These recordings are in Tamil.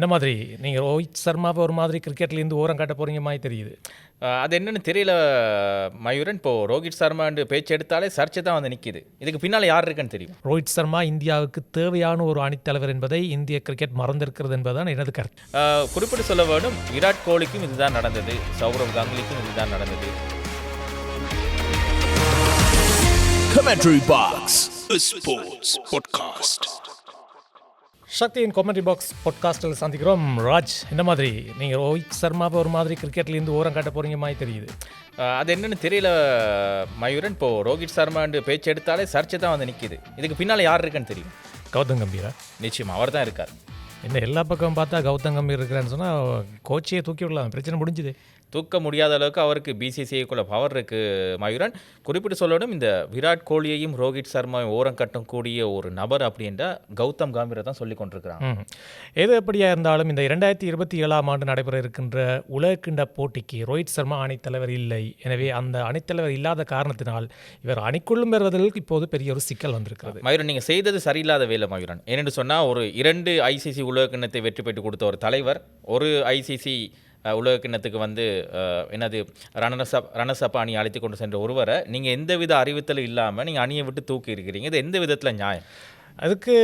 என்ன மாதிரி நீங்கள் ரோஹித் சர்மாவை ஒரு மாதிரி கிரிக்கெட்லேருந்து ஓரம் காட்ட போகிறீங்க மாதிரி தெரியுது. அது என்னன்னு தெரியல மயூரன். இப்போது ரோஹித் சர்மான்னு பேச்சு எடுத்தாலே சர்ச்சை தான் வந்து நிற்கிது. இதுக்கு பின்னால் யார் இருக்குன்னு தெரியும். ரோஹித் சர்மா இந்தியாவுக்கு தேவையான ஒரு அணித்தலைவர் என்பதை இந்திய கிரிக்கெட் மறந்திருக்கிறது என்பதுதான் எனது கருத்து. குறிப்பிட்டு சொல்ல வேண்டும், விராட் கோலிக்கும் இதுதான் நடந்தது, சௌரவ் கங்குலிக்கும் இதுதான் நடந்தது. Commentary Box, a sports podcast. சக்தியின் காமெண்ட்ரி பாக்ஸ் பாட்காஸ்ட்டில் சந்திக்கிறோம். ராஜ், என்ன மாதிரி நீங்கள் ரோஹித் சர்மாவை ஒரு மாதிரி கிரிக்கெட்லேருந்து ஓரம் காட்ட போகிறீங்க மாதிரி தெரியுது. அது என்னன்னு தெரியல மயூரன். இப்போது ரோஹித் சர்மான்னு பேச்சு எடுத்தாலே சர்ச்சை தான் வந்து நிற்கிது. இதுக்கு பின்னால் யார் இருக்குன்னு தெரியும். கௌதம் கம்பீரா. நிச்சயமாக அவர் தான் இருக்கார். என்ன எல்லா பக்கம் பார்த்தா கௌதம் கம்பீர் இருக்கிறான்னு சொன்னால் கோச்சையே தூக்கி விடலாம், பிரச்சனை முடிஞ்சுது. தூக்க முடியாத அளவுக்கு அவருக்கு பிசிசிஐக்குள்ள பவர் இருக்குது மயூரன். குறிப்பிட்டு சொல்லணும், இந்த விராட் கோலியையும் ரோஹித் சர்மாவையும் ஓரம் கட்டக்கூடிய ஒரு நபர் அப்படின்ற கௌதம் கம்பீரை தான் சொல்லி கொண்டிருக்கிறாங்க. எது எப்படியாக இருந்தாலும் இந்த 2027 ஆண்டு நடைபெற இருக்கின்ற உலகக்கிண்ட போட்டிக்கு ரோஹித் சர்மா அணித்தலைவர் இல்லை. எனவே அந்த அணித்தலைவர் இல்லாத காரணத்தினால் இவர் அணிக்குள்ளும் பெறுவதற்கு இப்போது பெரிய ஒரு சிக்கல் வந்திருக்கிறது. மயூரன், நீங்கள் செய்தது சரியில்லாத வேலை மயூரன். ஏனென்று சொன்னால், ஒரு 2 ஐசிசி உலகக்கிண்ணத்தை வெற்றி பெற்று கொடுத்த ஒரு தலைவர், ஒரு ஐசிசி உலகக்கிண்ணத்துக்கு வந்து என்னது ரனசப் அணி அழைத்து கொண்டு சென்ற ஒருவரை நீங்கள் எந்தவித அறிவித்தலும் இல்லாமல் நீங்கள் அணியை விட்டு தூக்கி இருக்கிறீங்க. இது எந்த விதத்தில் நியாயம்? அதுக்கு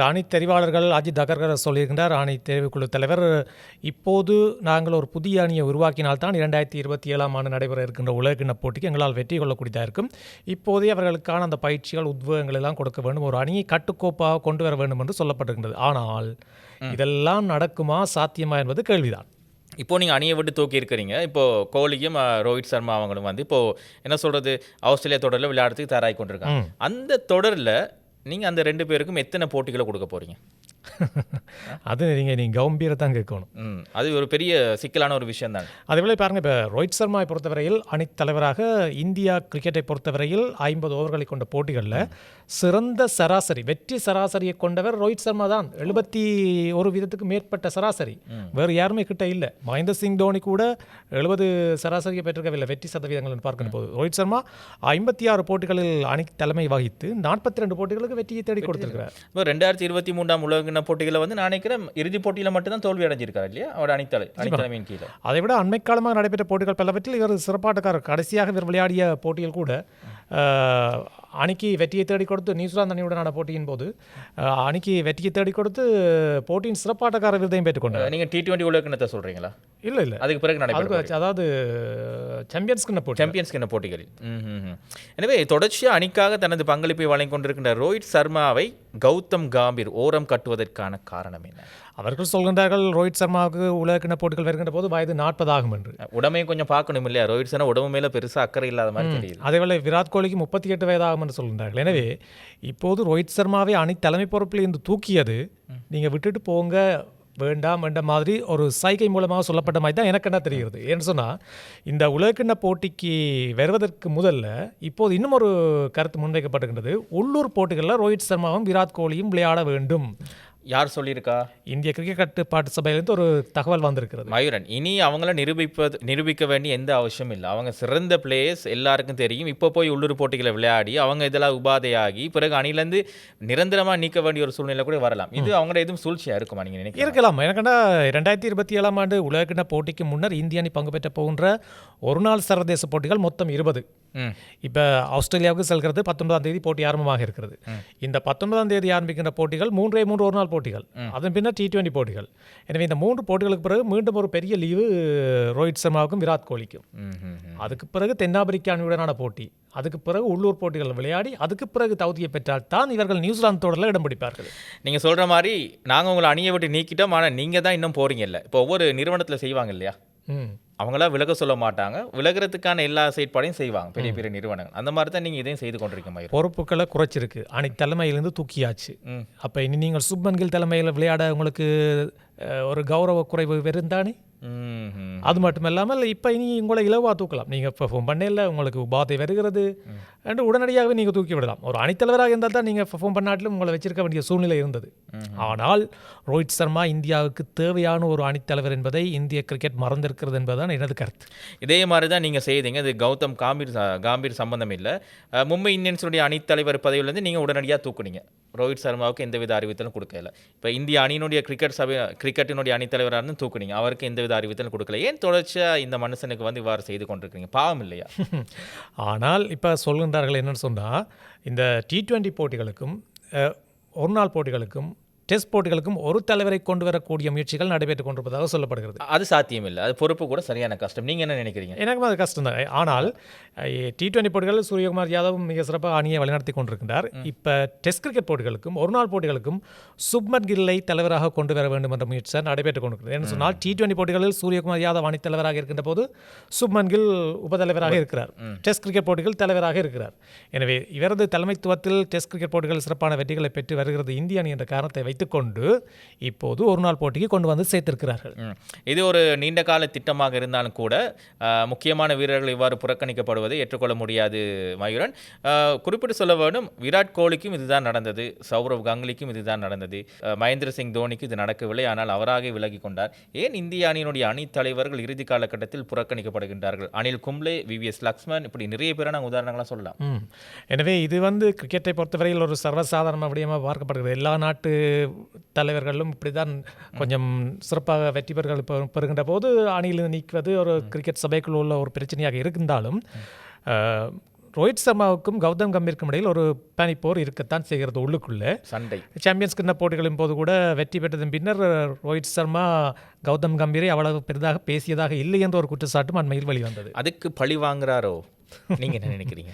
அணி தெரிவாளர்கள் அஜித் அகர்கர் சொல்லியிருக்கின்றார். அணி தெரிவுக்குழு தலைவர், இப்போது நாங்கள் ஒரு புதிய அணியை உருவாக்கினால்தான் 2027 ஆண்டு நடைபெற இருக்கின்ற உலகக்கிண்ண போட்டிக்கு எங்களால் வெற்றி கொள்ளக்கூடியதாக இருக்கும். இப்போதே அவர்களுக்கான அந்த பயிற்சிகள் உத்வேகங்கள் எல்லாம் கொடுக்க வேண்டும், ஒரு அணியை கட்டுக்கோப்பாக கொண்டு வர வேண்டும் என்று சொல்லப்பட்டிருக்கின்றது. ஆனால் இதெல்லாம் நடக்குமா, சாத்தியமா என்பது கேள்விதான். இப்போது நீங்கள் அணியை விட்டு தூக்கி இருக்கிறீங்க. இப்போது கோலியும் ரோஹித் சர்மா அவங்களும் வந்து இப்போது என்ன சொல்கிறது, ஆஸ்திரேலியா தொடரில் விளையாடுறதுக்கு தயாராகி கொண்டிருக்காங்க. அந்த தொடரில் நீங்கள் அந்த 2 பேருக்கும் எத்தனை போட்டிகளை கொடுக்க போகிறீங்க? அது நீங்கள் கம்பீரை தான் கேட்கணும். அது ஒரு பெரிய சிக்கலான ஒரு விஷயம் தான். அதேவேளை பாருங்கள், இப்போ ரோஹித் சர்மாவை பொறுத்தவரையில் அணித்தலைவராக இந்தியா கிரிக்கெட்டை பொறுத்தவரையில் 50 ஓவர்களை கொண்ட போட்டிகளில் சிறந்த சராசரி, வெற்றி சராசரியை கொண்டவர் ரோஹித் சர்மா தான். 71% மேற்பட்ட சராசரி வேறு யாருமே கிட்ட இல்லை. மகேந்திர சிங் தோனி கூட 70 சராசரியை பெற்றிருக்கவில்லை வெற்றி சதவீதங்கள் பார்க்கும் போது. ரோஹித் சர்மா 56 போட்டிகளில் அணி தலைமை வகித்து 42 போட்டிகளுக்கு வெற்றியை தேடி கொடுத்திருக்கிறார். இப்போ 2023 உலக போட்டிகளை வந்து நான் நினைக்கிறேன் இறுதிப் போட்டியில் மட்டும்தான் தோல்வி அடைஞ்சிருக்காரு இல்லையா, அவர் அணித்தலைமையின் கீழே. அதை விட அண்மை காலமாக நடைபெற்ற போட்டிகள் பலவற்றில் இவர் சிறப்பாட்டக்காரர். கடைசியாக இவர் விளையாடிய போட்டியில் கூட அணிக்கு வெற்றியை தேடி கொடுத்து, நியூசிலாந்து அணியுடனான போட்டியின் போது அணிக்கு வெற்றியை தேடி கொடுத்து போட்டியின் சிறப்பாட்டக்கார விருதையும் பெற்றுக்கொண்டார். நீங்கள் T20 உலகக்கிண்ணத்தை சொல்கிறீங்களா? இல்லை, அதுக்கு பிறகு நடைபெற்ற, அதாவது சாம்பியன்ஸ் கிண்ண போட்டிகளில். எனவே தொடர்ச்சியாக அணிக்காக தனது பங்களிப்பை வழங்கி கொண்டிருக்கின்ற ரோஹித் சர்மாவை கௌதம் கம்பீர் ஓரம் கட்டுவதற்கான காரணம் என்ன? அவர்கள் சொல்கின்றார்கள், ரோஹித் சர்மாவுக்கு உலகக்கிண்ண போட்டிகள் வருகின்ற போது வயது 40 ஆகும் என்று. உடமையும் கொஞ்சம் பார்க்கணும் இல்லையா? ரோஹித் சர்மா உடம்பு மேலே பெருசாக அக்கறை இல்லாத மாதிரி தெரியுது. அதேவேளை விராட் கோலிக்கு 38 வயதாகும் என்று சொல்கின்றார்கள். எனவே இப்போது ரோஹித் சர்மாவை அணி தலைமை பொறுப்பில் இருந்து தூக்கியது நீங்கள் விட்டுட்டு போங்க வேண்டாம் என்ற மாதிரி ஒரு சைகை மூலமாக சொல்லப்பட்ட மாதிரி தான் எனக்கு என்ன தெரிகிறது. ஏன்னு சொன்னால், இந்த உலகக்கிண்ண போட்டிக்கு வருவதற்கு முதல்ல இப்போது இன்னும் ஒரு கருத்து முன்வைக்கப்பட்டிருக்கின்றது. உள்ளூர் போட்டிகளில் ரோஹித் சர்மாவும் விராட் கோலியும் விளையாட வேண்டும். யார் சொல்லியிருக்கா? இந்திய கிரிக்கெட் கட்டுப்பாட்டு சபையிலிருந்து ஒரு தகவல் வந்திருக்கிறது. மயூரன், இனி அவங்கள நிரூபிக்க வேண்டிய எந்த அவசியம் இல்லை. அவங்க சிறந்த பிளேயர்ஸ், எல்லாருக்கும் தெரியும். இப்போ போய் உள்ளூர் போட்டிகளை விளையாடி அவங்க இதெல்லாம் உபாதையாகி பிறகு அணிலேருந்து நிரந்தரமாக நீக்க வேண்டிய ஒரு சூழ்நிலை கூட வரலாம். இது அவங்களோட எதுவும் சூழ்ச்சியாக இருக்குமா நீங்கள் நினைக்கிறீங்க? இருக்கலாம். எனக்கண்டா 2027 ஆண்டு உலகக்கிண்ண போட்டிக்கு முன்னர் இந்திய அணி பங்கு பெற்ற போகின்ற ஒரு நாள் சர்வதேச போட்டிகள் மொத்தம் 20. இப்போ ஆஸ்திரேலியாவுக்கு செல்கிறது 19ஆம் தேதி போட்டி ஆரம்பமாக இருக்கிறது. இந்த 19ஆம் தேதி ஆரம்பிக்கின்ற போட்டிகள் 3 ஒரு நாள் போட்டிகள், அதன் பின்னர் T20 போட்டிகள். எனவே இந்த 3 போட்டிகளுக்கு பிறகு மீண்டும் ஒரு பெரிய லீவு ரோஹித் சர்மாவுக்கும் விராட் கோலிக்கும். அதுக்கு பிறகு தென்னாப்பிரிக்க அணியுடனான போட்டி, அதுக்கு பிறகு உள்ளூர் போட்டிகள் விளையாடி அதுக்கு பிறகு தகுதியை பெற்றால் தான் இவர்கள் நியூசிலாந்து தொடரில் இடம் பிடிப்பார்கள். நீங்கள் சொல்கிற மாதிரி நாங்கள் உங்களை அணியை விட்டு நீக்கிட்டோம், ஆனால் நீங்கள் தான் இன்னும் போகிறீங்க இல்லை. இப்போ ஒவ்வொரு நிறுவனத்தில் செய்வாங்க இல்லையா, அவங்களா விலக சொல்ல மாட்டாங்க, விலகிறதுக்கான எல்லா செயற்பாடையும் செய்வாங்க பெரிய பெரிய நிறுவனங்கள். அந்த மாதிரி தான் நீங்கள் இதையும் செய்து கொண்டிருக்க. பொறுப்புகளை குறைச்சிருக்கு, அணி தலைமையிலிருந்து தூக்கியாச்சு. அப்போ இனி நீங்கள் சுப்மன் கில் தலைமையில் விளையாட உங்களுக்கு ஒரு கௌரவ குறைவு வெறுந்தானே. அது மட்டும் இல்லாமல் இப்போ இனி உங்களை இலவாக தூக்கலாம். நீங்கள் பெர்ஃபார்ம் பண்ணல, உங்களுக்கு உபாதை வருகிறது, என்று உடனடியாகவே நீங்கள் தூக்கி விடலாம். ஒரு அணித்தலைவராக இருந்தால் தான் நீங்கள் பெர்ஃபார்ம் பண்ணாட்டிலும் உங்களை வச்சிருக்க வேண்டிய சூழ்நிலை இருந்தது. ஆனால் ரோஹித் சர்மா இந்தியாவுக்கு தேவையான ஒரு அணித்தலைவர் என்பதை இந்திய கிரிக்கெட் மறந்திருக்கிறது என்பதுதான் எனது கருத்து. இதே மாதிரி தான் நீங்கள் செய்தீங்க. இது கௌதம் காம்பீர் சம்பந்தம் இல்லை. மும்பை இந்தியன்ஸுடைய அணித்தலைவர் பதவியிலேருந்து நீங்கள் உடனடியாக தூக்குனீங்க. ரோஹித் சர்மாவுக்கு எந்தவித அறிவித்தலும் கொடுக்கல. இப்போ இந்திய அணியினுடைய கிரிக்கெட்டினுடைய அணித்தலைவராக இருந்து தூக்குனீங்க, அவருக்கு எந்தவித அறிவித்தலும் கொடுக்கல. ஏன் தொடர்ச்சியாக இந்த மனுஷனுக்கு வந்து இவ்வாறு செய்து கொண்டிருக்கீங்க? பாவம் இல்லையா? ஆனால் இப்போ சொல்கின்றார்கள் என்னென்னு சொன்னால், இந்த T20 போட்டிகளுக்கும் ஒரு நாள் போட்டிகளுக்கும் டெஸ்ட் போட்டிகளுக்கும் ஒரு தலைவரை கொண்டு வரக்கூடிய முயற்சிகள் நடைபெற்றுக் கொண்டிருப்பதாக சொல்லப்படுகிறது. அது சாத்தியம் இல்லை. அது பொறுப்பு கூட சரியான கஷ்டம். நீங்கள் என்ன நினைக்கிறீங்க? எனக்கும் அது கஷ்டம் தான். ஆனால் T20 போட்டிகளில் சூரியகுமார் யாதவும் மிக சிறப்பாக அணியை வழிநடத்தி கொண்டிருக்கின்றார். இப்போ டெஸ்ட் கிரிக்கெட் போட்டிகளுக்கும் ஒரு நாள் போட்டிகளுக்கும் சுப்மன் கில்லை தலைவராக கொண்டு வர வேண்டும் என்ற முயற்சி தான் நடைபெற்றுக் கொண்டிருக்கிறது. என்று சொன்னால் T20 போட்டிகளில் சூரியகுமார் யாதவ் அணித்தலைவராக இருக்கின்ற போது சுப்மன் கில் உபதலைவராக இருக்கிறார். டெஸ்ட் கிரிக்கெட் போட்டிகள் தலைவராக இருக்கிறார். எனவே இவரது தலைமைத்துவத்தில் டெஸ்ட் கிரிக்கெட் போட்டிகள் சிறப்பான வெற்றிகளை பெற்று வருகிறது இந்திய அணி என்ற காரணத்தை வைத்துக்கொண்டு இப்போது ஒரு நாள் போட்டிக்கு கொண்டு வந்து சேர்த்திருக்கிறார்கள். இது ஒரு நீண்ட கால திட்டமாக இருந்தாலும் கூட முக்கியமான வீரர்கள் இவ்வாறு புறக்கணிக்கப்படுவதை ஏற்றுக்கொள்ள முடியாது. மயூரன், குறிப்பிட்டு சொல்ல வேண்டும், விராட் கோலிக்கும் இதுதான் நடந்தது, சௌரவ் கங்குலிக்கும் இதுதான் நடந்தது, மகேந்திர சிங் தோனிக்கு இது நடக்கவில்லை. ஆனால் அவராக விலகி கொண்டார். ஏன் இந்திய அணியினுடைய அணி தலைவர்கள் இறுதி காலகட்டத்தில் புறக்கணிக்கப்படுகின்றார்கள்? அனில் கும்ளே, விவிஎஸ் லக்ஷ்மன், இப்படி நிறைய பேரை நாங்கள் உதாரணங்களாக சொல்லலாம். எனவே இது வந்து கிரிக்கெட்டை பொறுத்தவரையில் ஒரு சர்வசாதாரண விடயமாக பார்க்கப்படுகிறது. எல்லா நாட்டு தலைவர்களும் இப்படி தான் கொஞ்சம் சிறப்பாக வெற்றி பெறுகின்ற போது அணியில் நீக்குவது ஒரு கிரிக்கெட் சபைக்குள் உள்ள ஒரு பிரச்சனையாக இருந்தாலும் ரோஹித் சர்மாவுக்கும் கௌதம் கம்பீருக்கும் இடையில் ஒரு பனிப்போர் இருக்கத்தான் செய்கிறது உள்ளுக்குள்ளே. சண்டை சாம்பியன்ஸ் கிண்ண போட்டிகளின் போது கூட வெற்றி பெற்றதன் பின்னர் ரோஹித் சர்மா கௌதம் கம்பீரை அவ்வளவு பெரிதாக பேசியதாக இல்லை என்ற ஒரு குற்றச்சாட்டும் அண்மையில் வெளிவந்தது. அதுக்கு பழி வாங்குறாரோ? நீங்கள் என்ன நினைக்கிறீங்க?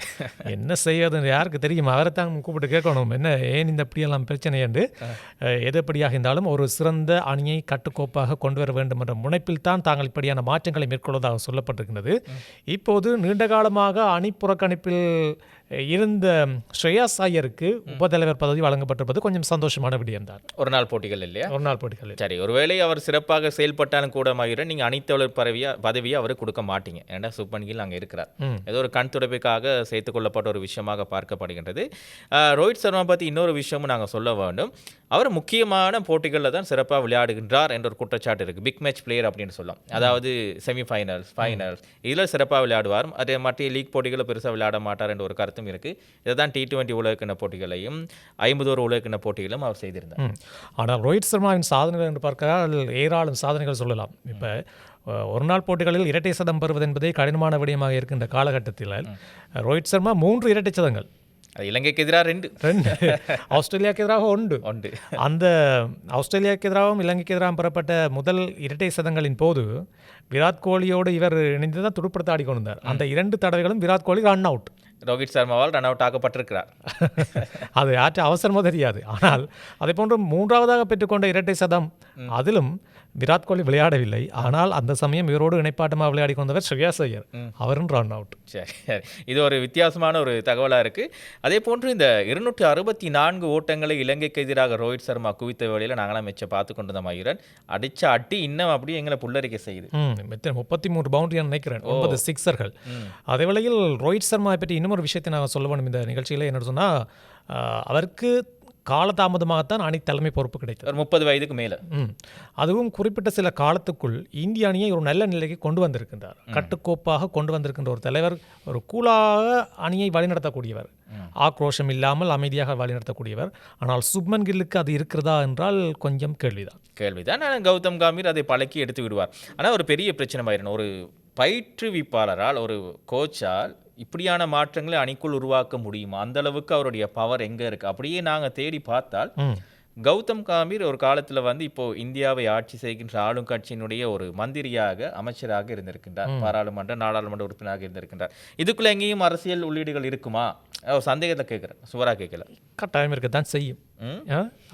என்ன செய்வதுன்னு யாருக்கு தெரியும்? அவரை தான் கூப்பிட்டு கேட்கணும், என்ன ஏன் இந்த இப்படியெல்லாம் பிரச்சனை என்று. எதுபடியாக இருந்தாலும் ஒரு சிறந்த அணியை கட்டுக்கோப்பாக கொண்டு வர வேண்டும் என்ற முனைப்பில் தான் தாங்கள் இப்படியான மாற்றங்களை மேற்கொள்வதாக சொல்லப்பட்டிருக்கிறது. இப்போது நீண்ட காலமாக அணி புறக்கணிப்பில் இருந்த ஸ்ரேயாஸ் ஐயருக்கு உபதலைவர் பதவி வழங்கப்பட்டிருப்பது கொஞ்சம் சந்தோஷமான விடயம்தான். ஒரு நாள் போட்டிகள் இல்லையா? ஒரு நாள் போட்டிகள். சரி, ஒருவேளை அவர் சிறப்பாக செயல்பட்டாலும் கூட மயூரன், நீங்கள் அணித்தலைவர் பதவியை அவருக்கு கொடுக்க மாட்டீங்க. ஏன்னா சுப்மன் கில் அங்கே இருக்கிறார். ஏதோ ஒரு கண் துடைப்புக்காக சேர்த்துக் கொள்ளப்பட்ட ஒரு விஷயமாக பார்க்கப்படுகின்றது. ரோஹித் சர்மா பற்றி இன்னொரு விஷயமும் நாங்கள் சொல்ல வேண்டும். அவர் முக்கியமான போட்டிகளில் தான் சிறப்பாக விளையாடுகின்றார் என்ற ஒரு குற்றச்சாட்டு இருக்குது. பிக் மேட்ச் பிளேயர் அப்படின்னு சொல்லலாம். அதாவது செமிஃபைனல்ஸ், ஃபைனல்ஸ் இதில் சிறப்பாக விளையாடுவார். அதே மற்ற லீக் போட்டிகளில் பெருசாக விளையாட மாட்டார் என்ற ஒரு கருத்தும் இருக்குது. இதை தான் T20 உலகக்கிண்ண போட்டிகளையும் 51 உலகக்கிண்ண போட்டிகளும் அவர் செய்திருந்தார். ஆனால் ரோஹித் சர்மாவின் சாதனைகள் என்று பார்த்தால் ஏராளம் சாதனைகள் சொல்லலாம். இப்போ ஒரு நாள் போட்டிகளில் இரட்டை சதம் பெறுவது என்பதே கடினமான விடயமாக இருக்கின்ற காலகட்டத்தில் ரோஹித் சர்மா 3 இரட்டை சதங்கள். இலங்கைக்கு எதிராக 2, ஆஸ்திரேலியாவுக்கு எதிராக 1. அந்த ஆஸ்திரேலியாவுக்கு எதிராகவும் இலங்கைக்கு எதிராகவும் பெறப்பட்ட முதல் இரட்டை சதங்களின் போது விராட் கோலியோடு இவர் இணைந்து தான் துடுப்படுத்த ஆடிக்கொண்டார். அந்த 2 தடவைகளும் விராட் கோலி ரன் அவுட். ரோஹித் சர்மாவால் ரன் அவுட் ஆக்கப்பட்டிருக்கிறார். அது யாற்று அவசரமோ தெரியாது. ஆனால் அதை போன்று 3ஆவதாக பெற்றுக்கொண்ட இரட்டை சதம், அதிலும் விராட் கோலி விளையாடவில்லை. ஆனால் அந்த சமயம் இவரோடு இணைப்பாட்டமாக விளையாடி கொண்டவர் ஸ்ரேயாஸ் ஐயர், அவரும் ரன் அவுட். சரி, இது ஒரு வித்தியாசமான ஒரு தகவலாக இருக்குது. அதே போன்று இந்த 264 ஓட்டங்களை இலங்கைக்கு எதிராக ரோஹித் சர்மா குவித்த வேளையில் நாங்களாம் மெச்ச பார்த்து கொண்டு தான் மயூரன் அடித்த அட்டி இன்னும் அப்படியே எங்களை புல்லரிக்க செய்யுது. 33 பவுண்டரி நினைக்கிறேன், 9 சிக்ஸர்கள். அதே வேளையில் ரோஹித் சர்மாவை பற்றி இன்னும் ஒரு விஷயத்தை நாங்கள் சொல்ல வேண்டும் இந்த நிகழ்ச்சியில். என்ன சொன்னால், அவருக்கு காலதாமதமாகத்தான் அணி தலைமை பொறுப்பு கிடைத்தது. 30 வயதுக்கு மேலே. அதுவும் குறிப்பிட்ட சில காலத்துக்குள் இந்திய அணியை ஒரு நல்ல நிலைக்கு கொண்டு வந்திருக்கின்றார். கட்டுக்கோப்பாக கொண்டு வந்திருக்கின்ற ஒரு தலைவர், ஒரு கூலாக அணியை வழிநடத்தக்கூடியவர், ஆக்ரோஷம் இல்லாமல் அமைதியாக வழிநடத்தக்கூடியவர். ஆனால் சுப்மன் கில்லுக்கு அது இருக்கிறதா என்றால் கொஞ்சம் கேள்விதான். ஆனால் கௌதம் கம்பீர் அதை பழக்கி எடுத்து விடுவார். ஆனால் ஒரு பெரிய பிரச்சனை ஆயிரும், ஒரு பயிற்றுவிப்பாளரால், ஒரு கோச்சால் இப்படியான மாற்றங்களை அணிக்குள் உருவாக்க முடியுமா? அந்த அளவுக்கு அவருடைய பவர் எங்கே இருக்குது? அப்படியே நாங்கள் தேடி பார்த்தால் கௌதம் கம்பீர் ஒரு காலத்தில் வந்து இப்போது இந்தியாவை ஆட்சி செய்கின்ற ஆளும் கட்சியினுடைய ஒரு மந்திரியாக, அமைச்சராக இருந்திருக்கின்றார். பாராளுமன்ற, நாடாளுமன்ற உறுப்பினராக இருந்திருக்கின்றார். இதுக்குள்ளே எங்கேயும் அரசியல் உள்ளீடுகள் இருக்குமா? சந்தேகத்தை கேட்குறேன், சுவராக கேட்கல. கட்டாயம் இருக்கத்தான் செய்யும்.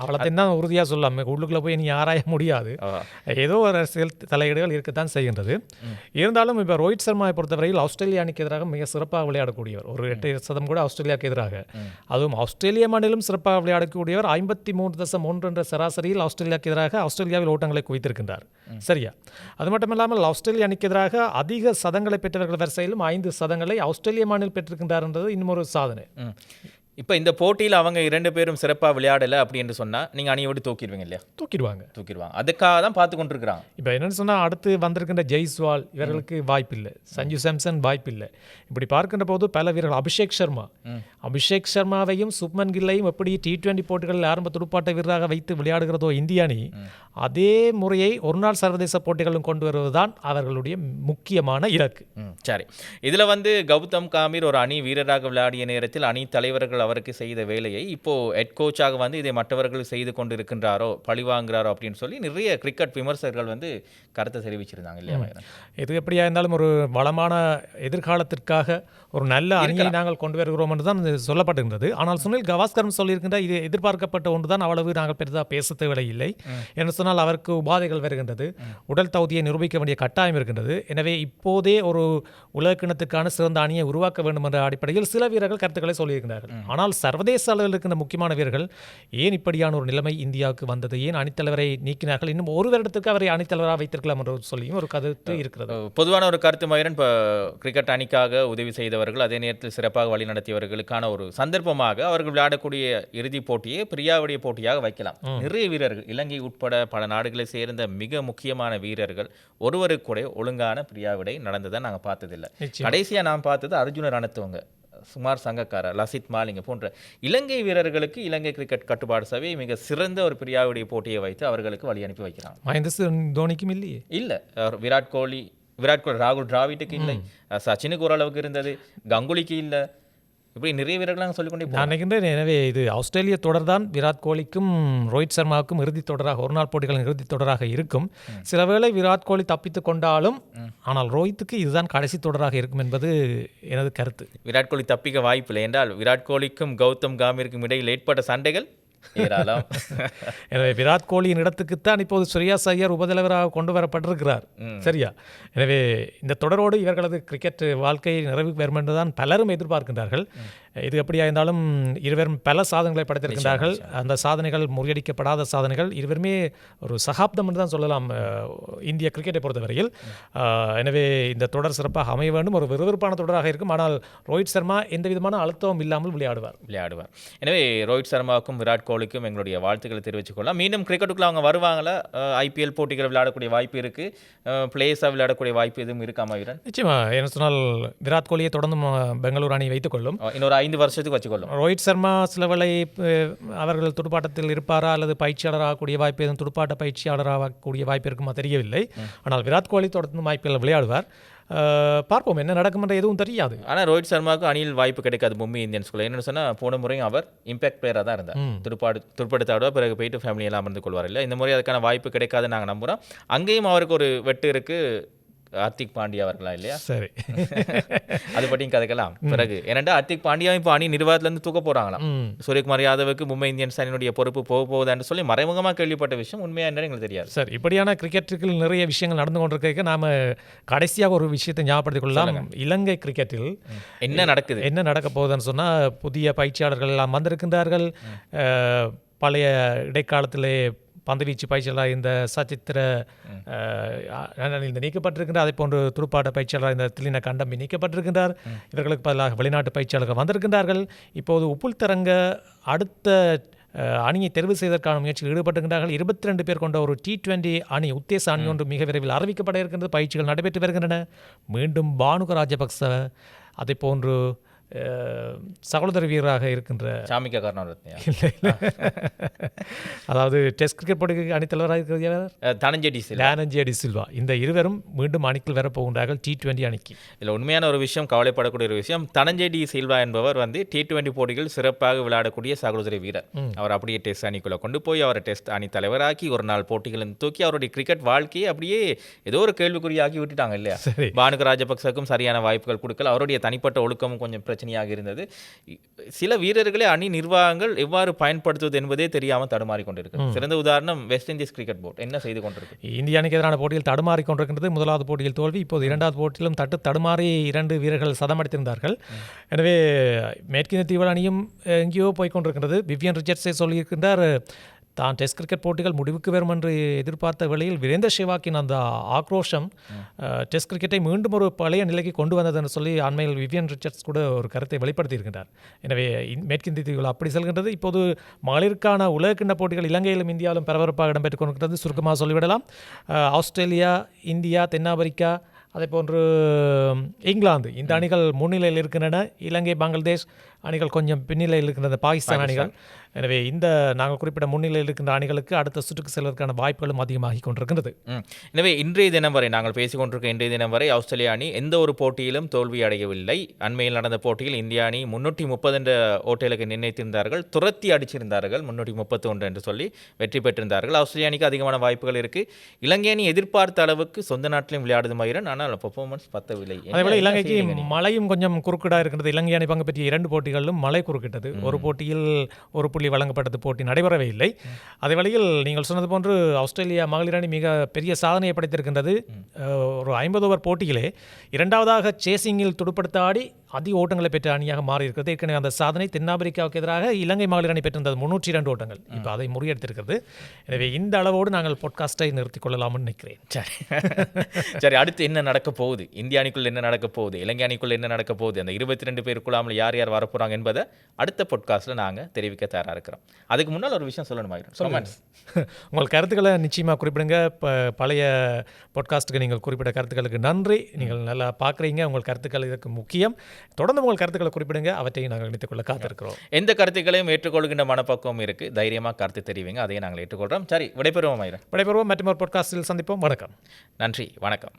அவ்வளோத்தையும் தான் உறுதியாக சொல்லாமல் உள்ளுக்குள்ளே போய் நீ ஆராய முடியாது. ஏதோ ஒரு அரசியல் தலையீடுகள் இருக்கத்தான் செய்கின்றது. இருந்தாலும் இப்போ ரோஹித் சர்மாவை பொறுத்தவரையில் ஆஸ்திரேலியா அணிக்கு எதிராக மிக சிறப்பாக விளையாடக்கூடியவர். ஒரு 8 சதம் கூட ஆஸ்திரேலியாவுக்கு எதிராக, அதுவும் ஆஸ்திரேலியா மண்ணிலும் சிறப்பாக விளையாடக்கூடியவர். 53.1 என்ற சராசரியில் ஆஸ்திரேலியாவுக்கு எதிராக ஆஸ்திரேலியாவில் ஓட்டங்களை குவித்திருக்கின்றார். சரியா? அது மட்டும் இல்லாமல் ஆஸ்திரேலியா அணிக்கு எதிராக அதிக சதங்களை பெற்றவர்கள் வரிசையிலும் 5 சதங்களை ஆஸ்திரேலிய மண்ணில் பெற்றிருக்கின்றார் என்றது இன்னும் ஒரு சாதனை. சாதனை. இப்போ இந்த போட்டியில் அவங்க 2 பேரும் சிறப்பாக விளையாடலை அப்படின்னு சொன்னால் நீங்கள் அணியை விட்டு தூக்கிடுவீங்க இல்லையா? தூக்கிடுவாங்க. அதுக்காக தான் பார்த்து கொண்டிருக்கிறாங்க. இப்போ என்னென்னு சொன்னால் அடுத்து வந்திருக்கின்ற ஜெய்ஸ்வால் இவர்களுக்கு வாய்ப்பில்லை, சஞ்சு சாம்சன் வாய்ப்பில்லை. இப்படி பார்க்கின்ற போது பல வீரர்கள் அபிஷேக் சர்மாவையும் சுப்மன் கில்லையும் எப்படி T20 போட்டிகளில் ஆரம்ப துடுப்பாட்ட வீரராக வைத்து விளையாடுகிறதோ இந்திய அணி, அதே முறையை ஒருநாள் சர்வதேச போட்டிகளும் கொண்டு வருவதுதான் அவர்களுடைய முக்கியமான இலக்கு. சரி, இதில் கௌதம் காம்பீர் ஒரு அணி வீரராக விளையாடிய நேரத்தில் அணி தலைவர்கள் அவருக்கு செய்த வேலையை இப்போ ஹெட் கோச்சாக இதை மற்றவர்கள் செய்து கொண்டு இருக்கின்றாரோ, பழி வாங்குறாரோ அப்படின்னு சொல்லி நிறைய கிரிக்கெட் விமர்சகர்கள் கருத்தை தெரிவிச்சிருந்தாங்க இல்லையா? இது எப்படியா இருந்தாலும் ஒரு வளமான எதிர்காலத்திற்காக ஒரு நல்ல அணியை நாங்கள் கொண்டு வருகிறோம் என்று தான் சொல்லப்பட்டிருந்தது. ஆனால் சுனில் கவாஸ்கரும் சொல்லியிருக்கின்ற இது எதிர்பார்க்கப்பட்ட ஒன்று தான், அவ்வளவு நாங்கள் பெரிதாக பேச தேவையில்லை என்று சொன்னால் அவருக்கு உபாதைகள் வருகின்றது, உடல் தகுதியை நிரூபிக்க வேண்டிய கட்டாயம் இருக்கின்றது. எனவே இப்போதே ஒரு உலகக்கிணத்துக்கான சிறந்த அணியை உருவாக்க வேண்டும் என்ற அடிப்படையில் சில வீரர்கள் கருத்துக்களை சொல்லியிருக்கிறார்கள். ஆனால் சர்வதேச அளவில் இருக்கின்ற முக்கியமான வீரர்கள் ஏன் இப்படியான ஒரு நிலைமை இந்தியாவுக்கு வந்தது, ஏன் அணித்தலைவரை நீக்கினார்கள், இன்னும் ஒரு வருடத்துக்கு அவரை அணித்தலைவராக வைத்திருக்கலாம் என்று சொல்லியும் ஒரு கருத்து இருக்கிறது. பொதுவான ஒரு கருத்து மயிரன், இப்போ கிரிக்கெட் அணிக்காக உதவி செய்தவர்கள் அதே நேரத்தில் சிறப்பாக வழி நடத்தியவர்களுக்கான ஒரு சந்தர்ப்பமாக அவர்கள் விளையாடக்கூடிய இறுதிப் போட்டியை பிரியாவுடைய போட்டியாக வைக்கலாம். நிறைய வீரர்கள் இலங்கை உட்பட பல நாடுகளை சேர்ந்த மிக முக்கியமான வீரர்கள் ஒருவருக்கு கூட ஒழுங்கான பிரியாவிடை நடந்ததை நாங்கள் பார்த்ததில்லை. கடைசியாக நான் பார்த்தது அர்ஜுன ரணத்துவங்க, சுமார் சங்கக்கார, லசித் மாலிங்க போன்ற இலங்கை வீரர்களுக்கு இலங்கை கிரிக்கெட் கட்டுப்பாடு சபை மிக சிறந்த ஒரு பிரியாவுடைய போட்டியை வைத்து அவர்களுக்கு வழி அனுப்பி வைக்கிறாங்க. மகேந்திர தோனிக்கும் இல்லையே? இல்லை, விராட் கோலி, ராகுல் டிராவிட்டுக்கு இல்லை, சச்சினுக்கு ஓரளவுக்கு இருந்தது, கங்குலிக்கு இல்லை, இப்படி நிறைய வீரர்கள் சொல்லிக்கொண்டே நான் நினைக்கின்றேன். எனவே இது ஆஸ்திரேலிய தொடர் தான் விராட் கோலிக்கும் ரோஹித் சர்மாவுக்கும் இறுதித் தொடராக, ஒரு நாள் போட்டிகளின் இறுதித் தொடராக இருக்கும். சில வேளை விராட் கோலி தப்பித்து கொண்டாலும் ஆனால் ரோஹித்துக்கு இதுதான் கடைசி தொடராக இருக்கும் என்பது எனது கருத்து. விராட் கோலி தப்பிக்க வாய்ப்பில்லை என்றால் விராட் கோலிக்கும் கௌதம் காம்பீருக்கும் இடையில் ஏற்பட்ட சண்டைகள் ஏராளம். எனவே விராட் கோலியின் இடத்துக்குத்தான் இப்போது ஸ்ரேயாஸ் ஐயர் உபதலைவராக கொண்டு வரப்பட்டிருக்கிறார். சரியா? எனவே இந்த தொடரோடு இவர்களது கிரிக்கெட் வாழ்க்கை நிறைவு பெறும் என்றுதான் பலரும் எதிர்பார்க்கின்றார்கள். இது எப்படியா இருந்தாலும் இருவரும் பல சாதனைகளை படைத்திருக்கின்றார்கள். அந்த சாதனைகள் முறியடிக்கப்படாத சாதனைகள். இருவருமே ஒரு சகாப்தம் என்று தான் சொல்லலாம் இந்திய கிரிக்கெட்டை பொறுத்தவரையில். எனவே இந்த தொடர் சிறப்பாக அமைய வேண்டும். ஒரு விறுவிறுப்பான தொடராக இருக்கும். ஆனால் ரோஹித் சர்மா எந்த விதமான அழுத்தமும் இல்லாமல் விளையாடுவார். எனவே ரோஹித் சர்மாவுக்கும் விராட் கோலிக்கும் எங்களுடைய வாழ்த்துக்களை தெரிவித்துக் கொள்ளலாம். மீண்டும் கிரிக்கெட்டுக்குள்ள அவங்க வருவாங்களா? IPL போட்டிகள் விளையாடக்கூடிய வாய்ப்பு இருக்கு, பிளேயர்ஸாக விளையாடக்கூடிய வாய்ப்பு எதுவும் இருக்காமா வீரன்? நிச்சயமா. என்ன சொன்னால் விராட் கோலியை தொடர்ந்து பெங்களூர் அணி வைத்துக் கொள்ளும். இன்னொரு 5 வருஷத்துக்கு வச்சுக்கொள்ளும். ரோஹித் சர்மா சில வேளை அவர்கள் துடுப்பாட்டத்தில் இருப்பாரா அல்லது பயிற்சியாளராகக்கூடிய வாய்ப்பு, எதுவும் துடுப்பாட்ட பயிற்சியாளராகக்கூடிய வாய்ப்பு இருக்குமா தெரியவில்லை. ஆனால் விராட் கோலி தொடர்ந்து IPL விளையாடுவார். பார்ப்போம் என்ன நடக்கும் என்ற எதுவும் தெரியாது. ஆனால் ரோஹித் சர்மாவுக்கு அணியில் வாய்ப்பு கிடைக்காது மும்பை இந்தியன்ஸ்குள்ள. என்னென்னு சொன்னால் போன முறையும் அவர் இம்பாக்ட் பிளேயராக தான் இருந்தார். துடுப்படுத்தாடுவார், பிறகு போயிட்டு ஃபேமிலி எல்லாம் அமர்ந்து கொள்வார். இல்லை, இந்த முறை அதுக்கான வாய்ப்பு கிடைக்காது நாங்கள் நம்புகிறோம். அங்கேயும் அவருக்கு ஒரு வெட்டு இருக்குது, ஹர்திக் பாண்டியா அவர்களா இல்லையா? சரி, அது பற்றியும் கதைக்கலாம் பிறகு. ஏனென்றால் ஹர்திக் பாண்டியா இப்போ அணி நிர்வாகத்திலேருந்து தூக்க போகிறாங்களாம். சூரியகுமார் யாதவுக்கு மும்பை இந்தியன்ஸ் அணியினுடைய பொறுப்பு போகுதுன்னு சொல்லி மறைமுகமாக கேள்விப்பட்ட விஷயம். உண்மையா என்ன எங்களுக்கு தெரியாது. சார், இப்படியான கிரிக்கெட்டுக்கு நிறைய விஷயங்கள் நடந்து கொண்டிருக்க நாம் கடைசியாக ஒரு விஷயத்தை ஞாபகப்படுத்திக் கொள்ளலாம். இலங்கை கிரிக்கெட்டில் என்ன நடக்க போகுதுன்னு சொன்னால், புதிய பயிற்சியாளர்கள் எல்லாம் வந்திருக்கின்றார்கள். பழைய இடைக்காலத்திலே பந்துவீச்சு பயிற்சியாளராக இந்த சச்சித்திர இந்த நீக்கப்பட்டிருக்கின்றார். அதே போன்று துடுப்பாட்ட பயிற்சியாளராக இந்த திலின கண்டம்பி நீக்கப்பட்டிருக்கின்றார். இவர்களுக்கு பதிலாக வெளிநாட்டு பயிற்சியாளர்கள் வந்திருக்கின்றார்கள். இப்போது உப்புல்தரங்க அடுத்த அணியை தெரிவு செய்வதற்கான முயற்சியில் ஈடுபட்டிருக்கின்றார்கள். 22 பேர் கொண்ட ஒரு T20 அணி, உத்தேச அணி ஒன்று மிக விரைவில் அறிவிக்கப்பட இருக்கின்றது. பயிற்சிகள் நடைபெற்று வருகின்றன. மீண்டும் பானுக ராஜபக்ச, அதே போன்று சகோதர வீரராக இருக்கின்ற சாமிக்கா கருணாரத்னே, அதாவது டெஸ்ட் கிரிக்கெட் போட்டிக்கு அணித்தலைவராக இருக்கிற தனஞ்சேடி சில்வா, இந்த இருவரும் மீண்டும் அணிக்குள் வரப்போகின்றார்கள் T20 அணிக்கு. இதில் உண்மையான ஒரு விஷயம், கவலைப்படக்கூடிய ஒரு விஷயம், தனஞ்சேடி சில்வா என்பவர் T20 போட்டிகள் சிறப்பாக விளையாடக்கூடிய சகோதர வீரர். அவர் அப்படியே டெஸ்ட் அணிக்குள்ளே கொண்டு போய் அவரை டெஸ்ட் அணி தலைவராக்கி ஒரு நாள் போட்டிகளில் தூக்கி அவருடைய கிரிக்கெட் வாழ்க்கையை அப்படியே ஏதோ ஒரு கேள்விக்குறியாக்கி விட்டுட்டாங்க இல்லையா? பானுக ராஜபக்சக்கும் சரியான வாய்ப்புகள் கொடுக்கல. அவருடைய தனிப்பட்ட ஒழுக்கமும் கொஞ்சம் பிரச்சனையாக இருந்தது. சில வீரர்களை அணி நிர்வாகங்கள் எவ்வாறு பயன்படுத்துவது என்பதே தெரியாமல் தடுமாறி கொண்டிருக்கு. சிறந்த உதாரணம் வெஸ்ட் இண்டீஸ் கிரிக்கெட் போர்டு என்ன செய்து கொண்டிருக்கு. இந்திய அணிக்கு எதிரான போட்டியில் தடுமாறி கொண்டிருக்கின்றது. முதலாவது போட்டியில் தோல்வி, இப்போது இரண்டாவது போட்டியிலும் தடுமாறி 2 வீரர்கள் சதமடித்திருந்தார்கள். எனவே மேற்கிந்திய தீவு அணியும் எங்கேயோ போய்கொண்டிருக்கின்றது. விவியன் ரிச்சர்ட்ஸை சொல்லியிருக்கின்றார், தான் டெஸ்ட் கிரிக்கெட் போட்டிகள் முடிவுக்கு வரும் என்று எதிர்பார்த்த வேளையில் வீரேந்தர் சேவாக்கின் அந்த ஆக்ரோஷம் டெஸ்ட் கிரிக்கெட்டை மீண்டும் ஒரு பழைய நிலைக்கு கொண்டு வந்ததுன்னு சொல்லி அண்மையில் விவியன் ரிச்சர்ட்ஸ் கூட ஒரு கருத்தை வெளிப்படுத்தியிருக்கின்றார். எனவே மேற்கிந்திய தீவுகள் அப்படி செல்கின்றது. இப்போது மகளிருக்கான உலகக்கிண்ண போட்டிகள் இலங்கையிலும் இந்தியாவிலும் பரபரப்பாக இடம்பெற்றுக் கொண்டிருக்கிறது. சுருக்கமாக சொல்லிவிடலாம். ஆஸ்திரேலியா, இந்தியா, தென்னாப்பிரிக்கா, அதே போன்று இங்கிலாந்து இந்த அணிகள் முன்னிலையில் இருக்கின்றன. இலங்கை, பங்களாதேஷ் அணிகள் கொஞ்சம் பின்னிலையில் இருக்கின்றன, பாகிஸ்தான் அணிகள். எனவே இந்த நாங்கள் குறிப்பிட்ட முன்னிலையில் இருக்கின்ற அணிகளுக்கு அடுத்த சுற்றுக்கு செல்வதற்கான வாய்ப்புகளும் அதிகமாகி கொண்டிருக்கின்றது. எனவே இன்றைய தினம் வரை நாங்கள் பேசிக்கொண்டிருக்க இன்றைய தினம் வரை ஆஸ்திரேலியா அணி எந்த ஒரு போட்டியிலும் தோல்வி அடையவில்லை. அண்மையில் நடந்த போட்டியில் இந்திய அணி 330 என்ற ஓட்டலுக்கு நிர்ணயித்திருந்தார்கள், துரத்தி அடிச்சிருந்தார்கள் 331 என்று சொல்லி வெற்றி பெற்றிருந்தார்கள். ஆஸ்திரேலியா அணிக்கு அதிகமான வாய்ப்புகள் இருக்குது. இலங்கை அணி எதிர்பார்த்த அளவுக்கு சொந்த நாட்டிலும் விளையாடுது மயிரன், ஆனால் பெர்ஃபார்மன்ஸ் பத்தவில்லை. அதேபோல இலங்கைக்கு மழையும் கொஞ்சம் குறுக்கிடாக இருக்கின்றது. இலங்கை அணி பங்கு பெற்றிய 2 போட்டிகளிலும் மழை குறுக்கிட்டது. ஒரு போட்டியில் ஒரு புள்ளி வழங்கப்பட்டது, போட்டி நடைபெறவே இல்லை. அதே வேளையில் நீங்கள் சொன்னது போன்று ஆஸ்திரேலியா மகளிர் அணி மிக பெரிய சாதனையை படைத்திருக்கின்றது. ஒரு 50 ஓவர் போட்டியிலே இரண்டாவதாக சேசிங்கில் துடுப்படுத்த ஆடி அதிக ஓட்டங்களை பெற்ற அணியாக மாறி இருக்கிறது. ஏற்கனவே அந்த சாதனை தென்னாப்பிரிக்காவுக்கு எதிராக இலங்கை மகளிர் அணி பெற்றிருந்தது 302 ஓட்டங்கள். இப்போ அதை முறியடித்திருக்கிறது. எனவே இந்த அளவோடு நாங்கள் பாட்காஸ்டை நிறுத்திக் கொள்ளலாம்னு நினைக்கிறேன். சரி சரி, அடுத்து என்ன நடக்க போகுது, இந்திய அணிக்குள் என்ன நடக்க போகுது, இலங்கை அணிக்குள் என்ன நடக்க போகுது, அந்த 22 பேருக்குள்ளாமல் யார் யார் வரப்போகிறாங்க என்பதை அடுத்த பாட்காஸ்ட்டில் நாங்கள் தெரிவிக்க தயாராக இருக்கிறோம். அதுக்கு முன்னால் ஒரு விஷயம் சொல்லணுமா? உங்கள் கருத்துக்களை நிச்சயமாக குறிப்பிடுங்க. பழைய பாட்காஸ்ட்டுக்கு நீங்கள் குறிப்பிட்ட கருத்துக்களுக்கு நன்றி. நீங்கள் நல்லா பார்க்குறீங்க. உங்கள் கருத்துக்கள் இதற்கு முக்கியம். தொடர்ந்து உங்கள் கருத்துக்களை குறிப்பிடுங்க. அவற்றையும் நாங்கள் இணைத்துக்கொள்ள காத்திருக்கிறோம். எந்த கருத்துக்களையும் ஏற்றுக்கொள்கின்ற மனப்பக்குவம் இருக்குது. தைரியமாக கருத்து தெரிவிங்க, அதையே நாங்கள் ஏற்றுக்கொள்கிறோம். சரி, விடைபெறுவோம். விடைபெறுவோம். மற்றும் ஒரு பாட்காஸ்டில் சந்திப்போம். வணக்கம். நன்றி, வணக்கம்.